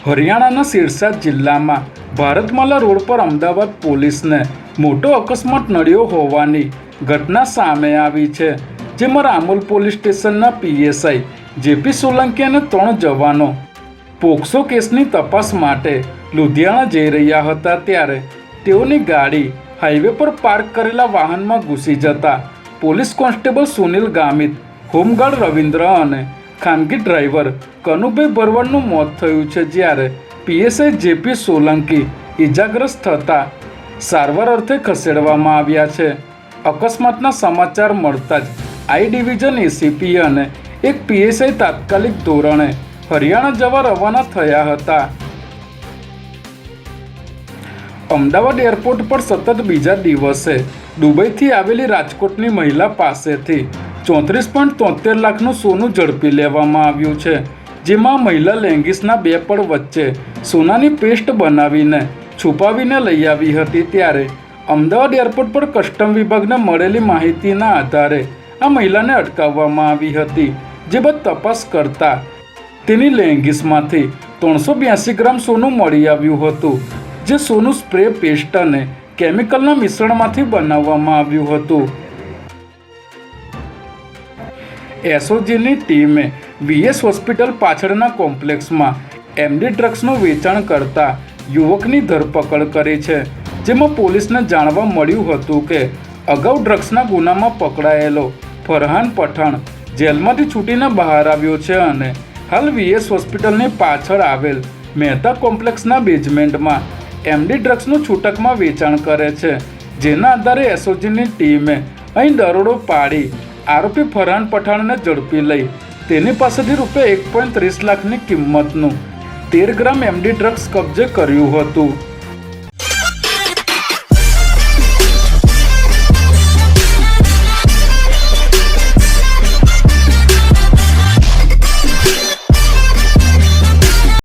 હરિયાણાના સિરસા જિલ્લામાં ભારતમાલા રોડ પર અમદાવાદ પોલીસને મોટો અકસ્માત નડ્યો હોવાની ઘટના સામે આવી છે, જેમાં રામોલ પોલીસ સ્ટેશનના પીએસઆઈ જેપી સોલંકી અને 3 જવાનો પોક્સો કેસની તપાસ માટે લુધિયાણા જઈ રહ્યા હતા ત્યારે તેઓની ગાડી હાઈવે પર પાર્ક કરેલા વાહનમાં ઘૂસી જતા police constable Sunil Gamit, home guard Ravindra અને ખાનગી ડ્રાઈવર કનુભાઈ ભરવાડનું મોત થયું છે, જ્યારે પીએસઆઈ જેપી સોલંકી ઇજાગ્રસ્ત થતા સારવાર અર્થે ખસેડવામાં આવ્યા છે। અકસ્માતના સમાચાર મળતા જ આઈ ડિવિઝન એસીપી અને એક પીએસઆઈ તાત્કાલિક ધોરણે હરિયાણા જવા રવાના થયા હતા। અમદાવાદ એરપોર્ટ પર સતત બીજા દિવસે દુબઈથી આવેલી રાજકોટની મહિલા પાસેથી 34.73 લાખનું સોનું ઝડપી લેવામાં આવ્યું છે, જેમાં મહિલા લેંગીસના 2 પડ વચ્ચે સોનાની પેસ્ટ બનાવીને છુપાવીને લઈ આવી હતી। ત્યારે અમદાવાદ એરપોર્ટ પર કસ્ટમ વિભાગને મળેલી માહિતીના આધારે આ મહિલાને અટકાવવામાં આવી હતી, જે બાદ તપાસ કરતા તેની લેંગીસમાંથી 382 ગ્રામ સોનું મળી આવ્યું હતું, જે સોનું સ્પ્રે પેસ્ટ અને કેમિકલના મિશ્રણમાંથી બનાવવામાં આવ્યું હતું। એસઓજીની ટીમે વીએસ હોસ્પિટલ પાછળના કોમ્પ્લેક્સમાં એમડી ડ્રગ્સનું વેચાણ કરતા યુવકની ધરપકડ કરી છે, જેમાં પોલીસને જાણવા મળ્યું હતું કે અગાઉ ડ્રગ્સના ગુનામાં પકડાયેલો ફરહાન પઠાણ જેલમાંથી છૂટીને બહાર આવ્યો છે અને હાલ વીએસ હોસ્પિટલની પાછળ આવેલ મહેતા કોમ્પ્લેક્સના બેઝમેન્ટમાં એમડી ડ્રગ્સનું છૂટકમાં વેચાણ કરે છે, જેના આધારે એસઓજીની ટીમે અહીં દરોડો પાડી આરોપી ફરહાન પઠાણને ઝડપી લઈ તેની પાસેથી રૂપિયા 1.30 લાખની કિંમતનું 13 ગ્રામ એમડી ડ્રગ્સ કબજે કર્યું હતું।